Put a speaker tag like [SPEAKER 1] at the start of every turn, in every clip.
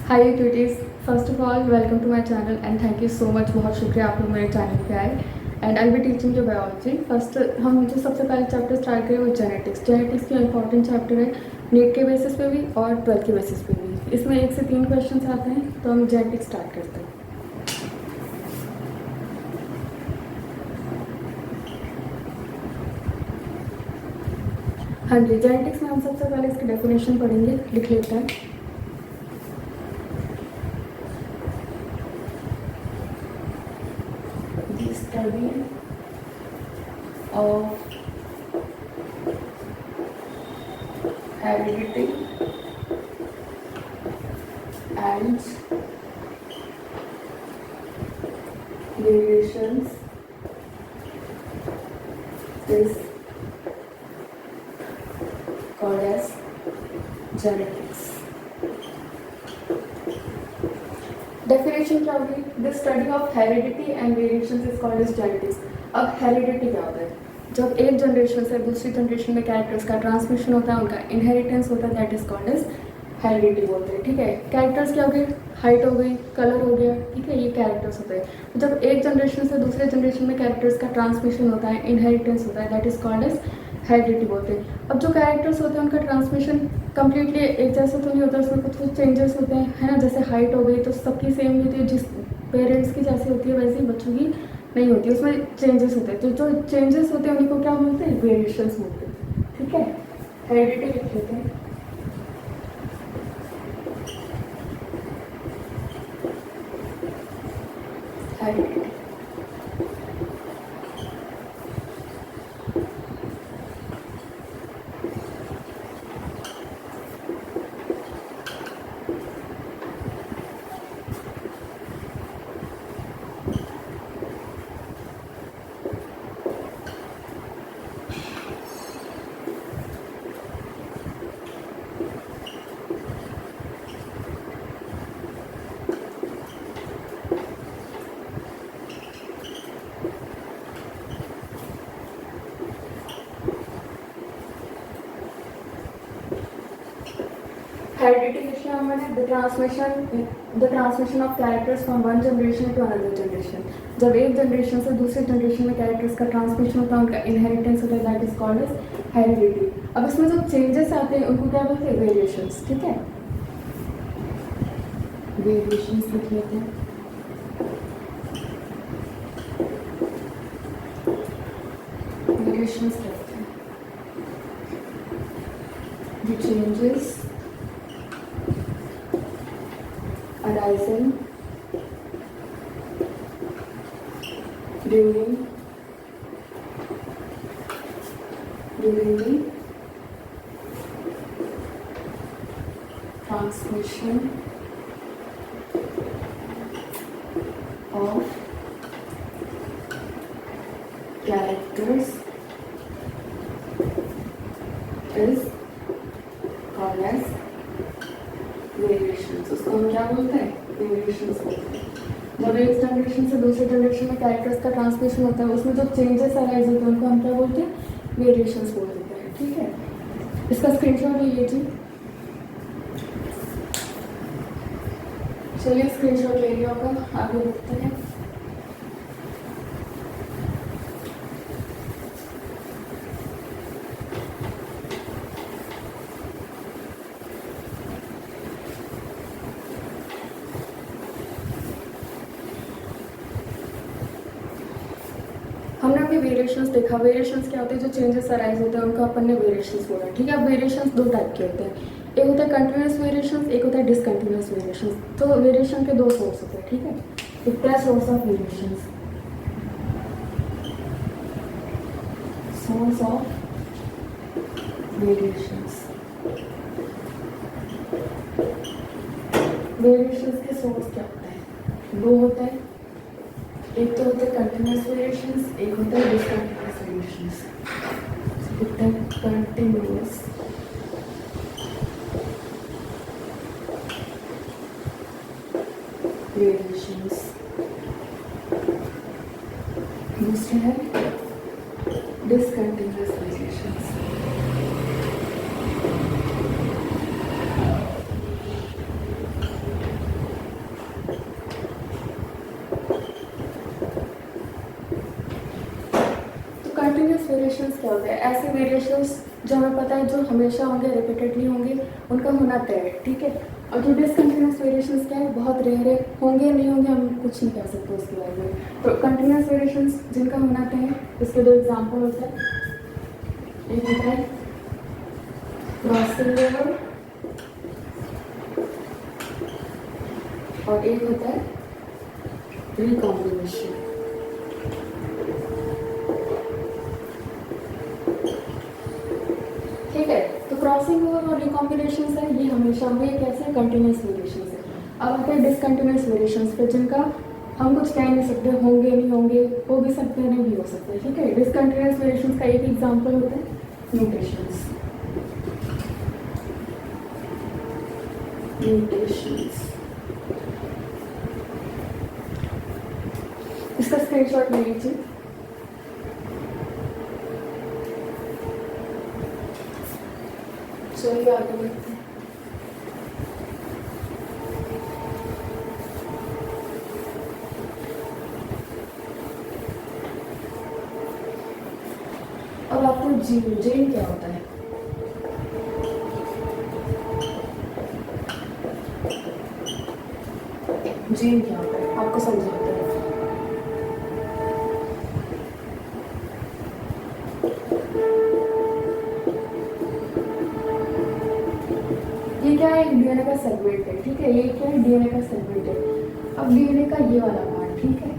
[SPEAKER 1] Hi cuties, first of all welcome to my channel and thank you so much. बहुत शुक्रिया आप लोग मेरे चैनल पे आए and I be teaching you biology. First हम जो सबसे पहले चैप्टर स्टार्ट करें वो जेनेटिक्स। जेनेटिक्स की इंपॉर्टेंट चैप्टर है, नीट के बेसिस पे भी और 12 के बेसिस पे भी। इसमें 1 से 3 क्वेश्चन आते हैं, तो हम जेनेटिक्स स्टार्ट करते हैं। हाँ जी, जेनेटिक्स में हम सबसे पहले इसकी डेफिनेशन पढ़ेंगे, लिख लेते हैं। The study of heredity and variations is called as genetics. Definition क्या होगी? The study of heredity and variations is called as genetics. अब हेरिडिटी क्या होता है? जब एक जनरेशन से दूसरी जनरेशन में कैरेक्टर्स का ट्रांसमिशन होता है, उनका इनहेरिटेंस होता है, that is called as heredity बोलते हैं। ठीक है, कैरेक्टर्स क्या हो गए? हाइट हो गई, कलर हो गया, ठीक है, ये कैरेक्टर्स होते हैं। जब एक जनरेशन से दूसरे जनरेशन में कैरेक्टर्स का ट्रांसमिशन होता है, इनहेरिटेंस होता है, that is called as heredity बोलते हैं। अब जो कैरेक्टर्स होते हैं उनका ट्रांसमिशन कंप्लीटली एक जैसा तो नहीं होता, उसमें कुछ कुछ चेंजेस होते हैं, है ना। जैसे हाइट हो गई तो सबकी सेम नहीं होती है, जिस पेरेंट्स की जैसी होती है वैसे ही बच्चों की नहीं होती, उसमें चेंजेस होते हैं। तो जो चेंजेस होते हैं उनको क्या बोलते हैं? वेरिएशंस बोलते हैं। ठीक है, हेरिडिटी लिख लेते हैं। हेरिडिटी हेरिडिटी किसने हमने the transmission of characters from one generation to another generation. जब एक जनरेशन से दूसरे जनरेशन में कैरेक्टर्स का ट्रांसमिशन होता है, उनका इनहेरिटेंस होता है, that is called as heredity. अब इसमें जो चेंजेस आते हैं उनको क्या बोलते हैं? वेरिएशंस। ठीक है, वेरिएशंस लिख लेते हैं। वेरिएशंस कहते हैं the changes arising during the transmission of characters is called as variations. उसको हम क्या बोलते हैं? वेरिएशंस बोलते हैं। जब एक जनरेशन से दूसरे जनरेशन में कैरेक्टर्स का ट्रांसमिशन होता है, उसमें जो चेंजेस अराइज होते हैं उनको हम क्या बोलते हैं? वेरिएशंस बोल देते हैं। ठीक है, इसका स्क्रीनशॉट ले लीजिए। चलिए, स्क्रीनशॉट ले लिया होगा, आगे बढ़ते हैं। हमने अभी वेरिएशंस देखा। वेरिएशंस क्या होते हैं? जो चेंजेस अराइज होते हैं उनको अपन ने वेरिएशंस बोला। ठीक है, अब वेरिएशंस 2 टाइप के होते हैं, एक होता है कंटिन्यूस वेरिएशंस, एक होता है डिसकंटिन्यूस वेरिएशंस। तो वेरिएशन के 2 सोर्स होते हैं। ठीक है, एक पहला source of variations, source of variations. Variations के सोर्स क्या होते हैं? 2 होते हैं, एक तो होता है कंटिन्यूस वेरिएशंस, एक होता है डिसकंटिन्यूस वेरिएशंस। होता है कंटिन्यूस वेरिएशंस, दूसरा है डिसकंटिन्यूस वेरिएशंस। वेरिएशंस क्या होते हैं? ऐसे वेरिएशंस जो हमें पता है जो हमेशा होंगे, रिपीटेडली होंगे, उनका होना तय है, ठीक है। और जो डिसकंटिन्यूस वेरिएशंस क्या है, बहुत रेयर है, होंगे नहीं होंगे हम कुछ नहीं कह सकते उसके बारे में। तो कंटिन्यूस वेरिएशंस जिनका होना तय है, इसके दो एग्जाम्पल होते हैं। एक होता है क्रॉसिंग ओवर और एक होता है रिकॉम्बिनेशन। ठीक है, तो क्रॉसिंग ओवर और रिकॉम्बिनेशन है, ये हमेशा हुए कैसे कंटिन्यूस वेरिएशन है। अब आते हैं डिसकंटिन्यूस वेरिएशन पे, जिनका हम कुछ कह नहीं सकते, होंगे नहीं होंगे, हो भी सकते हैं नहीं भी हो सकते। ठीक है, डिसकंटिन्यूस वेरिएशन का एक एग्जांपल होता है म्यूटेशंस। इसका स्क्रीनशॉट ले लीजिए। चलिए आगे बढ़ते हैं। अब आपको जीन क्या होता है? जीन क्या होता है आपको समझाते हैं। ये क्या है? डीएनए का सेगमेंट है। ठीक है, ये क्या है? डीएनए का सेगमेंट है। अब डीएनए का ये वाला पार्ट, ठीक है,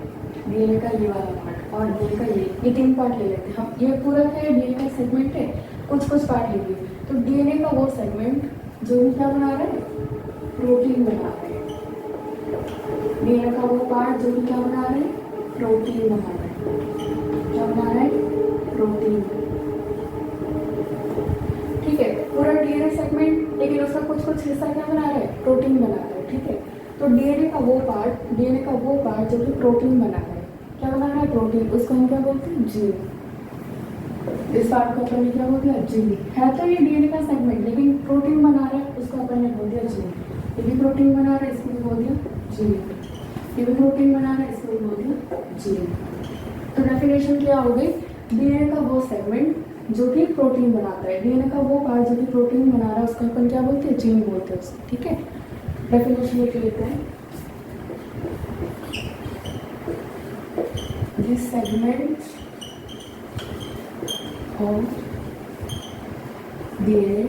[SPEAKER 1] डीएनए का ये वाला पार्ट और डीएनए का ये तीन पार्ट ले लेते हैं हम। ये पूरा क्या है? डीएनए का सेगमेंट है, कुछ कुछ पार्ट लेंगे। तो डीएनए का वो सेगमेंट जो भी क्या बना रहा है? प्रोटीन बना रहा है। डीएनए का वो पार्ट जो भी क्या बना रहा है? प्रोटीन बना रहा है। क्या बना रहा है? प्रोटीन। ठीक है, पूरा डीएनए सेगमेंट, लेकिन उसका कुछ कुछ हिस्सा क्या बना रहा है? प्रोटीन बना रहा है। ठीक है, तो डीएनए का वो पार्ट जो कि प्रोटीन बना रहा है, क्या बना रहा है? प्रोटीन। उसको हम क्या बोलते हैं? जीन। इस पार्ट को अपन ने क्या बोल दिया? जीन। है तो ये डीएनए का सेगमेंट, लेकिन प्रोटीन बना रहा है, उसको अपन ने बोल दिया जीन। ये भी प्रोटीन बना रहा है, इसको भी बोल दिया जीन। ये भी प्रोटीन बना रहा है, इसको भी बोल दिया जीन। तो डेफिनेशन क्या हो गई? डीएनए का वो सेगमेंट जो कि प्रोटीन बनाता है, डीएनए का वो पार्ट जो कि प्रोटीन बना रहा है, उसको अपन क्या बोलते हैं? जीन बोलते हैं उसको। ठीक है, डेफिनेशन लिख लेते हैं। This segment of DNA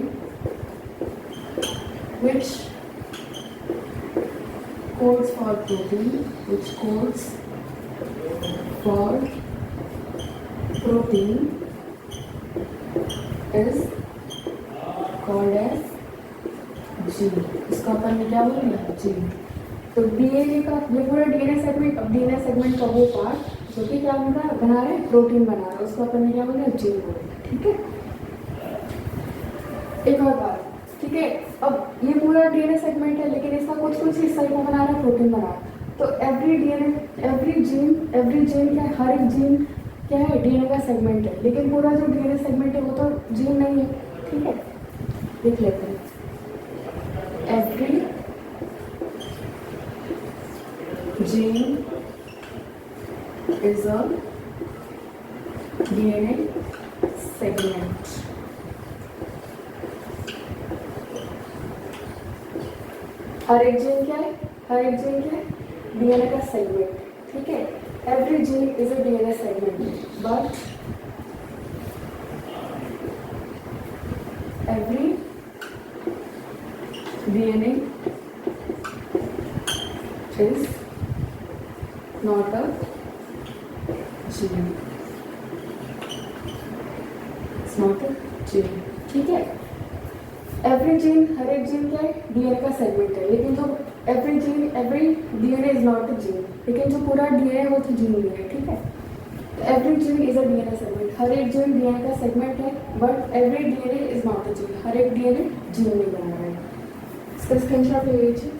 [SPEAKER 1] which codes for protein, is called as gene. इसका अपन ने क्या बोला? जीन। तो डीएनए का ये पूरा डीएनए सेगमेंट, अब डीएनए सेगमेंट का वो पार्ट जो कि क्या बना रहा है? प्रोटीन बना रहा है, उसको अपन ने क्या बोला? जीन बोला। ठीक है, एक और बात। ठीक है, अब ये पूरा डीएनए सेगमेंट है, लेकिन इसका कुछ कुछ हिस्सा क्या बना रहा है? प्रोटीन बना रहा है। तो एवरी जीन क्या है? हर एक जीन क्या है? डीएनए का सेगमेंट है, लेकिन पूरा जो डीएनए सेगमेंट है वो तो जीन नहीं है। ठीक है, लिख लेते हैं। Every gene is a DNA segment. हर एक जीन क्या है? डीएनए का सेगमेंट। ठीक है, every gene is a DNA segment, but every DNA is not a gene. ठीक है, एवरी जीन, हर एक जीन क्या है? डीएनए का सेगमेंट है, लेकिन जो every DNA is not a gene, लेकिन जो पूरा डीएनए वो तो जीन नहीं है। ठीक है, every gene is a DNA segment. हर एक जीन डीएनए का सेगमेंट है, but every DNA is not a gene. हर एक डीएनए जीन नहीं बना रहा है। इसका स्क्रीनशॉट ले लीजिए।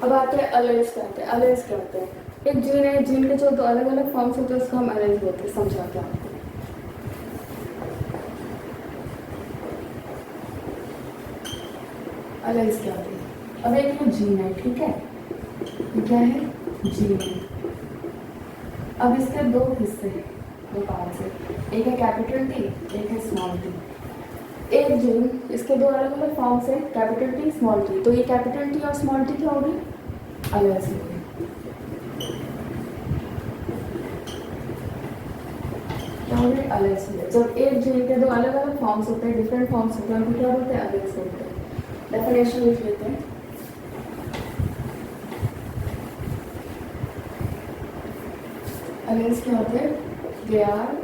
[SPEAKER 1] अब आते हैं अलेज क्या होते हैं। अलेज क्या होते हैं, एक जीन है, जीन के जो दो अलग अलग फॉर्म्स होते हैं उसको हम अलेज बोलते हैं। समझाते हैं आपको। अलेज क्या होते हैं, अब एक ये जीन है, ठीक है, ये क्या है, जीन है। अब इसके दो हिस्से हैं, दो पार्ट्स है, एक है कैपिटल टी, एक है स्मॉल टी। एक जीन, इसके दो अलग अलग फॉर्म्स है, कैपिटल टी स्मॉल टी। तो ये कैपिटल टी और स्मॉल टी क्या होगी, अलेज होगी। क्या होगी, अलेज होगी। जब एक जीन के दो अलग अलग फॉर्म्स होते हैं, डिफरेंट फॉर्म्स होते हैं, उनको क्या बोलते हैं, अलेज बोलते हैं। डेफिनेशन लिख लेते हैं। अलेज क्या होते हैं, they are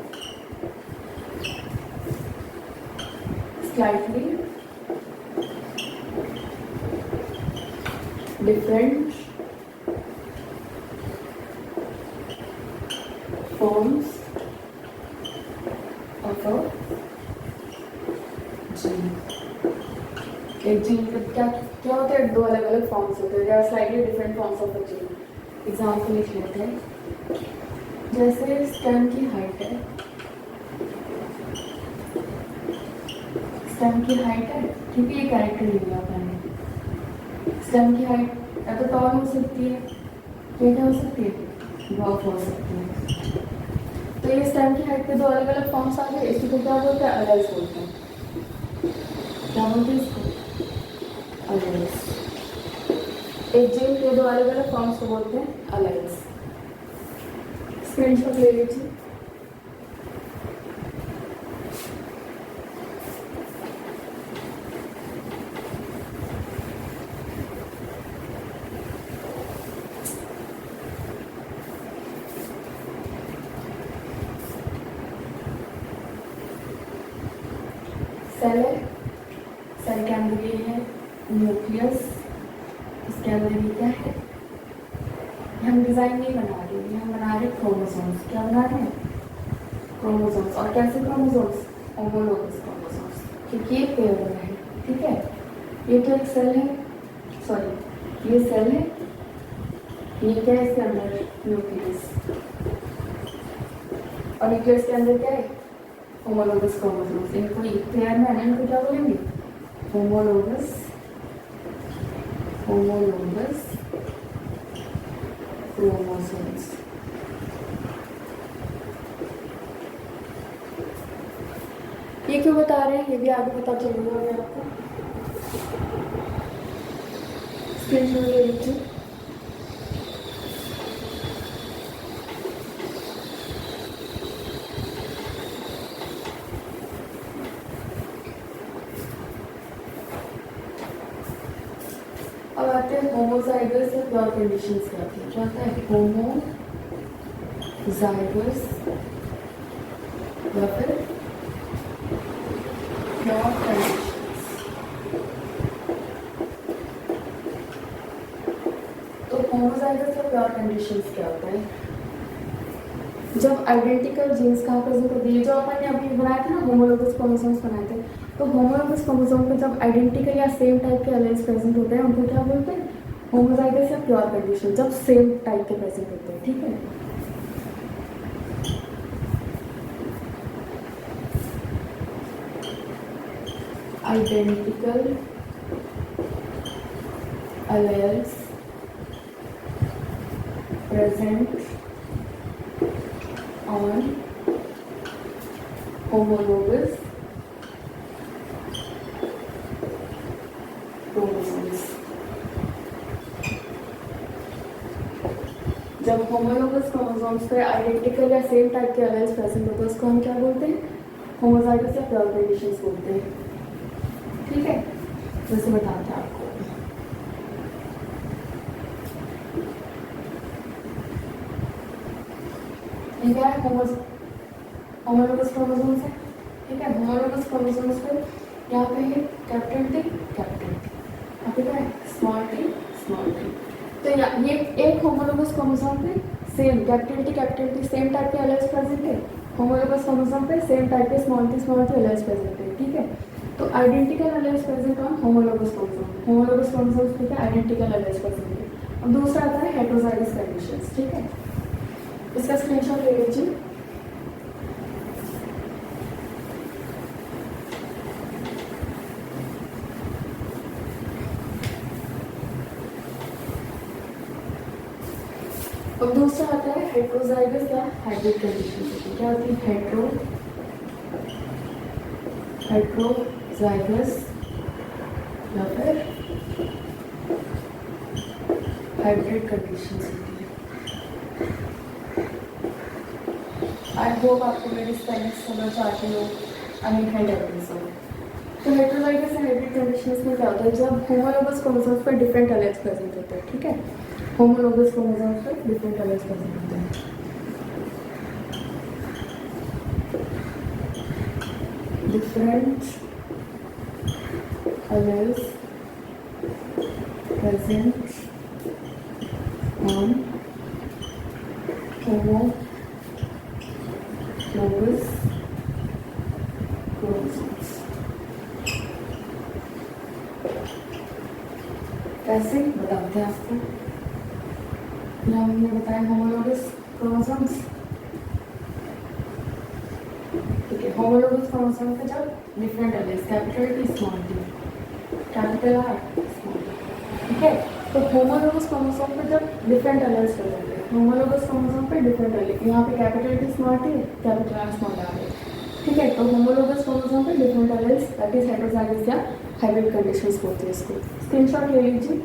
[SPEAKER 1] slightly different forms of a gene। एक जीन का क्या होता है, दो अलग अलग फॉर्म्स होते हैं, they are slightly different forms of a gene. Example लिख लेते हैं, जैसे स्टेम की हाइट है, स्टेम की हाइट है, ठीक है, ये कैरेक्टर ले लिया मैंने। स्टेम की हाइट या तो टॉल हो सकती है, ये क्या हो सकती है, ड्वार्फ हो सकती है। तो ये स्टेम की हाइट के दो अलग अलग फॉर्म्स आ गए, इसी को क्या बोलते हैं, अलेज बोलते हैं। क्या बोलते हैं इसको, अलेज। एक जीन के दो अलग अलग फॉर्म्स को बोलते हैं अलेज। स्क्रीनशॉट ले लीजिए। सेल है, सेल के अंदर ये है न्यूक्लियस, इसके अंदर ये क्या है, हम डिजाइन नहीं बना रहे हैं, हम बना रहे हैं क्रोमोसोम्स। क्या बना रहे हैं, क्रोमोसोम्स। और कैसे क्रोमोसोम्स, होमोलोगस क्रोमोसोम्स, क्योंकि ये पेयर में है, ठीक है। ये तो एक सेल है, सॉरी ये सेल है, ये क्या है, इसके अंदर न्यूक्लियस, और न्यूक्लियस के अंदर क्या है, होमोलोगस क्रोमोसोम्स। इनको एक पेयर में है, इनको क्या बोलेंगे, होमोलोगस, होमोलोगस क्रोमोसोम्स। ये क्यों बता रहे हैं, ये भी आगे पता चलेगा अभी आपको। स्क्रीनशॉट ले लीजिए। अब आते हैं होमोजाइगस या प्योर कंडीशंस क्या होती है। क्या होता है, होमोजाइगस या फिर प्योर कंडीशंस। तो होमोजाइगस या प्योर कंडीशंस क्या होता है, जब आइडेंटिकल जीन्स कहाँ प्रेजेंट होती है, जो अपन ने अभी बनाया था ना, होमोलोगस क्रोमोसोम्स बनाए थे, तो होमोलोगस क्रोमोसोम पे जब आइडेंटिकल या सेम टाइप के एलाइंस प्रेजेंट होते हैं, उनको क्या बोलते हैं, होमोजाइगस या प्योर कंडीशन, जब सेम टाइप के प्रेजेंट होते हैं, ठीक है। Identical alleles present on homologous chromosomes। जब होमोलोगस क्रोमोसोम्स पे आइडेंटिकल या सेम टाइप के एलाइंस प्रेजेंट होते हैं, उसको हम क्या बोलते हैं, होमोजाइगस या प्योर कंडीशंस बोलते हैं, ठीक है। जैसे बताते हैं आपको, ये क्या है, होमोलोगस क्रोमोसोम्स है, ठीक है। होमोलोगस क्रोमोसोम्स पे यहाँ पे है कैपिटल टी, कैपिटल टी, यहाँ पे क्या है, स्मॉल टी, स्मॉल टी। तो ये एक होमोलोगस क्रोमोसोम पे same capital t same type के एलाइंस प्रेजेंट है, होमोलोगस क्रोमोसोम पे सेम टाइप के स्मॉल टी एलाइंस प्रेजेंट है, ठीक है। तो identical alleles present on homologous chromosome, homologous chromosomes पे क्या आइडेंटिकल एलाइंस प्रेजेंट है। अब दूसरा आता है हेटेरोजाइगस कंडीशंस, ठीक है, इसका स्क्रीनशॉट ले लीजिए। अब दूसरा आता है हेटेरोजाइगस या हाइब्रिड कंडीशन। क्या होती है हेटेरोजाइगस या फिर हाइब्रिड कंडीशन होती है। आई होप आपको मेरी स्पेलिंग समझ आती हो, अनइंटेंड एविडेंस हो। तो हेटेरोजाइगस या हाइब्रिड कंडीशंस में क्या होता है, जब होमोलोगस क्रोमोसोम्स पर डिफरेंट एलेल्स प्रेजेंट होते हैं, ठीक है, होमोलोगस क्रोमोसोम्स पर डिफरेंट एलेल्स प्रेजेंट होते हैं। Different alleles present on homologous chromosomes. कैसे बताते हैं आपको, यहाँ हमने बताया होमोलोगस क्रोमोसोम्स, ठीक है, होमोलोगस क्रोमोसोम पे जब different alleles capital t small t capital r small t, ठीक है, तो होमोलोगस क्रोमोसोम पे जब डिफरेंट एलेल्स प्रेजेंट है, होमोलोगस क्रोमोसोम पे डिफरेंट एलेल, यहाँ पे capital t small t capital r small r है, ठीक है, तो होमोलोगस क्रोमोसोम पे different alleles that is heterozygous या हाइब्रिड कंडीशंस होती है। इसको स्क्रीनशॉट ले लीजिए।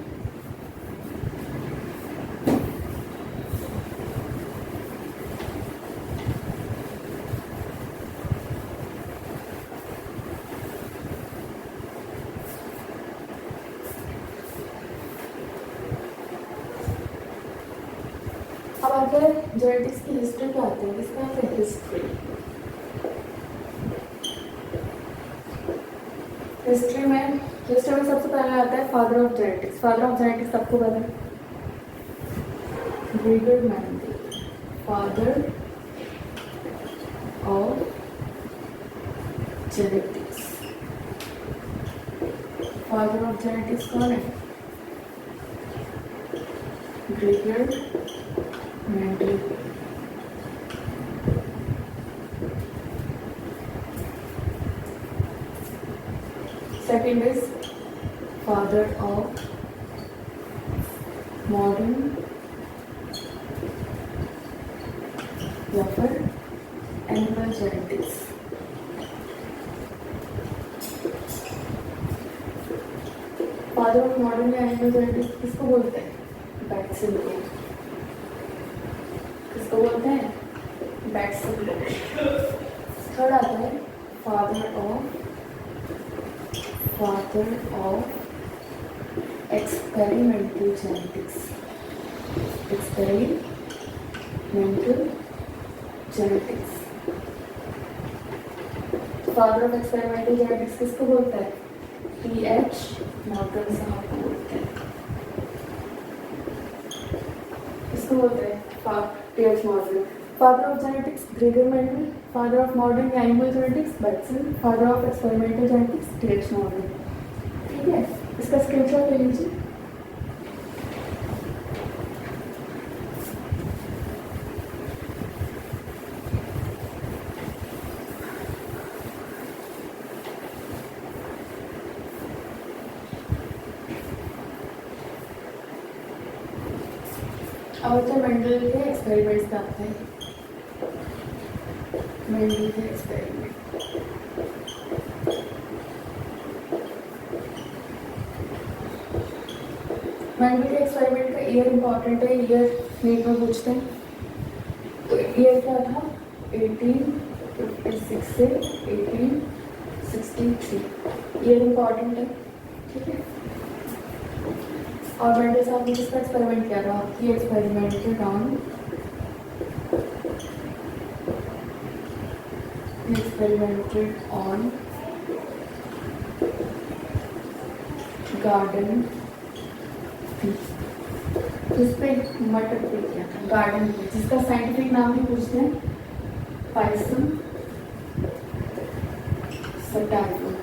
[SPEAKER 1] अब अगर जेनेटिक्स की हिस्ट्री पे आते हैं, इसका है हिस्ट्री। हिस्ट्री में सबसे पहले आता है father of genetics. Father of genetics सबको पता है, Gregor Mendel, father of genetics. Father of genetics कौन है? Gregor Mendel. Second is father of modern या फिर animal genetics. Father of modern या एनिमल जेनेटिक्स किसको बोलते हैं? बैटसन को। किसको बोलते हैं? बैटसन को। थर्ड आता है father of experimental genetics. Experimental genetics. Father of experimental genetics किसको बोलता है? T.H. मॉर्गन साहब को बोलते हैं। किसको बोलते हैं? T.H. Morgan. Father of genetics Gregor Mendel. Father of modern animal genetics Bateson. Father of experimental genetics T.H. Morgan. ठीक है, इसका स्क्रीनशॉट ले लीजिए। अब तो मेंडल के एक्सपेरिमेंट्स पे आते हैं। मेंडल के एक्सपेरिमेंट। मेंडल के एक्सपेरिमेंट का ईयर इंपॉर्टेंट है, ईयर नीट में पूछते हैं। तो ईयर क्या था? 1856 से 1863। ईयर इंपॉर्टेंट है, ठीक है। और मेंडल साहब ने किसका एक्सपेरिमेंट किया था? ही एक्सपेरिमेंटेड ऑन गार्डन। जिस पे मटर पे किया था, गार्डन पे, जिसका साइंटिफिक नाम भी पूछते हैं, पाइसम सटाइवम।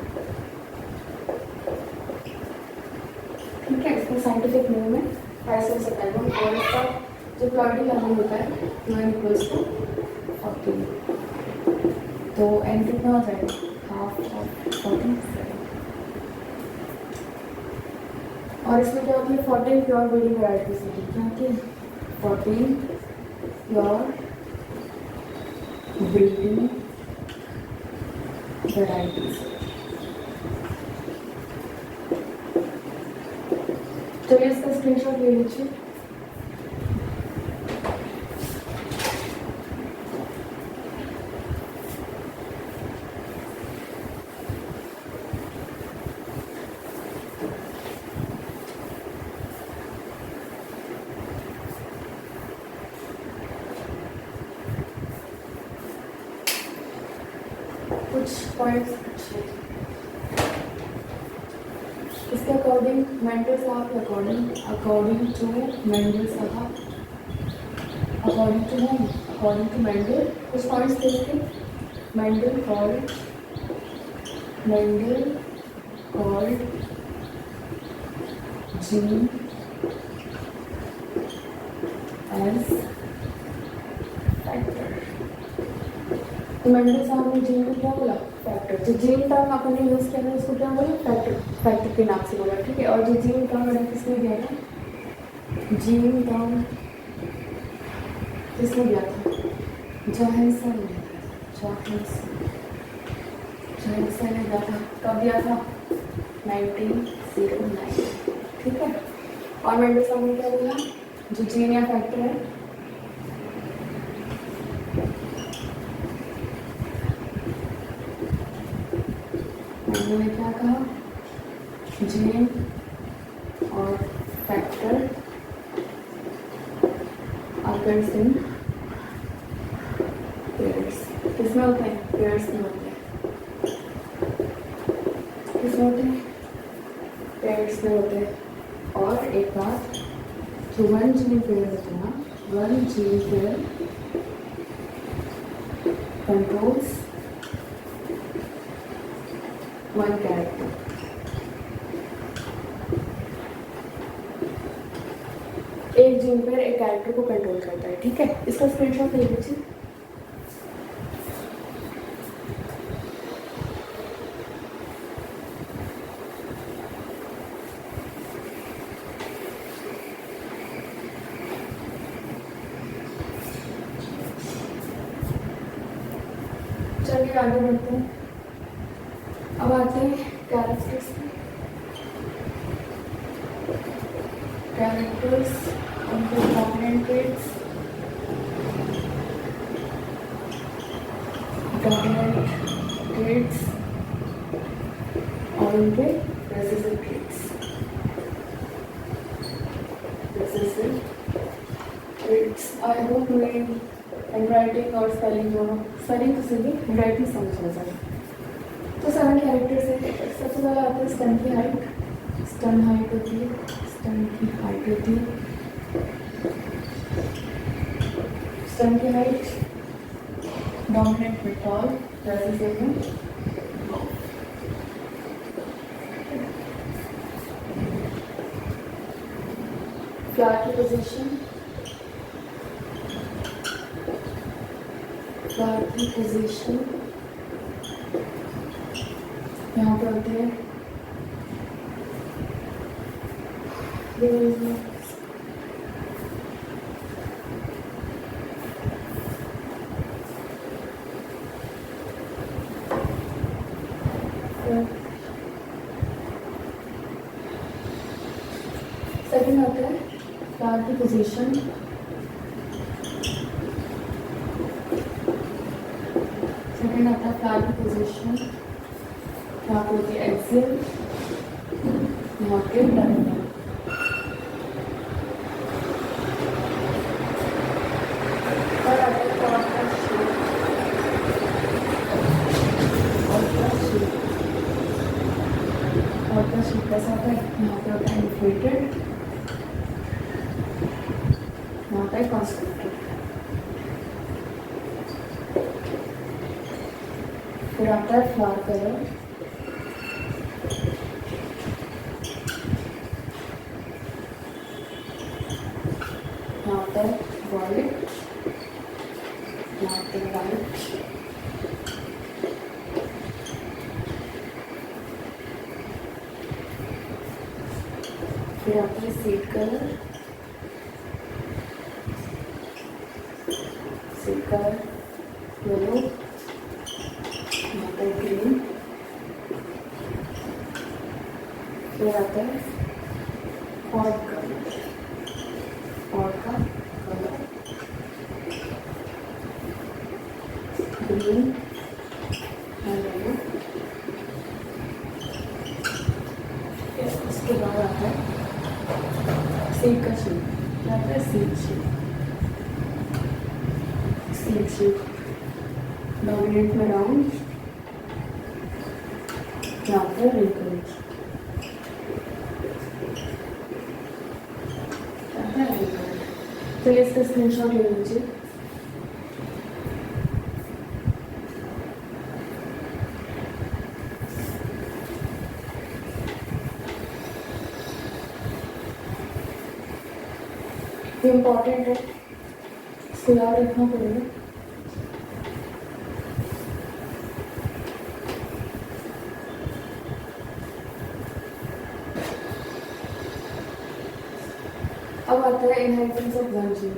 [SPEAKER 1] ठीक है, इसका साइंटिफिक नेम है 5 से सेकेंड और इसका जो क्लॉइडी लेवल होता है n इक्वल्स टू 14, तो n कितना हो जाएगा हाफ ऑफ 47। और इसमें क्या होती है 14 प्योर ब्रीडिंग वैराइटीज होती है, क्या होती है 14 प्योर ब्रीडिंग वैराइटीज। चलिए इसका स्क्रीनशॉट ले लीजिए। कुछ पॉइंट्स अच्छे इसके अकॉर्डिंग मेंडल साहब के अकॉर्डिंग टू मेंडल साहब अकॉर्डिंग टू मेंडल कुछ पॉइंट्स देखते हैं। Mendel called gene age factor. तो मेंडल साहब ने जीन को क्या बोला फैक्टर। जो जीन टर्म अपन ने यूज किया था उसको क्या बोला फैक्टर के नाम से बोला, ठीक है। और जो जीन टर्म मैंने किसने दिया था जीन टर्म किसने दिया था जॉहानसन ने दिया था। कब दिया था 1909, ठीक है। और मेंडल साहब ने क्या बोला जो जीन या फैक्टर है मैंने क्या कहा जीन और फैक्टर अकर्स इन पेयर्स। किसमें होते हैं पेयर्स में होते हैं। किसमें होते हैं पेयर्स में होते हैं। और एक बात जो वन जीन पेयर होता है ना one gene pair controls one character. एक जीन पेयर एक कैरेक्टर को कंट्रोल करता है, ठीक है। इसका स्क्रीनशॉट ले लीजिए। चलिए आगे बढ़ते हैं। अब आते हैं कैरेक्टर्स उनके डोमिनेंट ट्रेट्स और उनके रेसेसिव ट्रेट्स। आई होप मेरी हैंडराइटिंग और स्पेलिंग दोनों स्पेलिंग तो सीधी हैंडराइटिंग समझ आ जाए। तो 7 कैरेक्टर्स है। सबसे पहले आता है स्टन की हाइट होती है स्टन की हाइट डोमिनेंट में टॉल रेसिसिव में फ्लावर की पोजीशन यहाँ पे होते हैं सेकंड आता है फ्लावर की पोजीशन। सेकंड आता है फ्लावर की पोजीशन। यहाँ पे होती है एक्सियल, यहाँ पे टर्मिनल। कैसा होता है यहाँ पे होता है इन्फ्लेटेड, यहाँ होता है कॉन्स्ट्रिक्टेड। फिर आता है फ्लावर कलर। आता है वॉलेट, यहाँ पे वाइट, फिर आता है सीड कलर, येलो, यहाँ पे ग्रीन, फिर आता है ऑड का कलर ग्रीन एंड येलो। उसके बाद आता है सीड का शेप, क्या आता है सीड शेप डोमिनेट में राउंड, यहाँ पर रिंकल्स, चलिए इसका स्क्रीनशॉट ले लीजिए। ये इम्पॉर्टेंट है, इसको याद रखना पड़ेगा। अब आता है इनहेरिटेंस ऑफ वन जीन।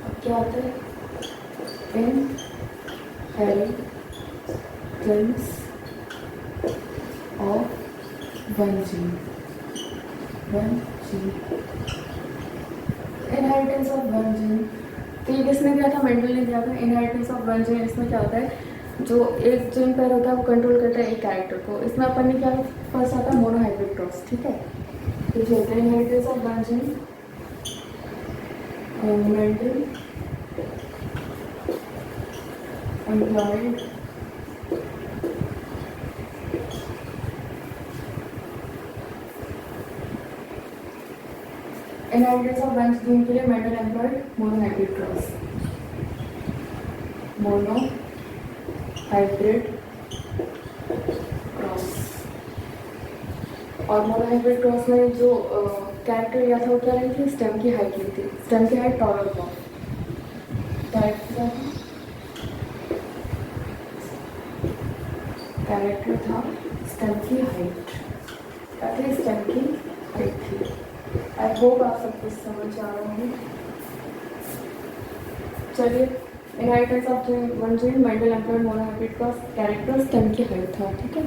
[SPEAKER 1] अब क्या आता है inheritance of one gene. Inheritance of one gene तो ये किसने दिया था? मेंडल ने दिया था। इनहेरिटेंस ऑफ वन जीन, इसमें क्या होता है, जो एक जीन पेयर होता है वो कंट्रोल करता है एक कैरेक्टर को। इसमें अपन ने क्या फर्स्ट आता है मोनोहाइब्रिड क्रॉस, ठीक है। तो जो होता है inheritance of one gene, Mendel employed inheritance of one gene के लिए मेंडल एम्प्लॉयड मोनोहाइब्रिड क्रॉस। और मोनोहाइब्रिड क्रॉस में जो कैरेक्टर लिया था वो क्या रही थी? स्टेम की हाइट ली थी। स्टेम की हाइट टॉलर था, कैरेक्टर था स्टेम की हाइट, ताकि स्टेम की हाइट थी। आई होप आप सब कुछ समझ आ रहे होंगे। चलिए, inheritance of one gene, Mendel employed monohybrid cross, character stem की हाइट था, ठीक है।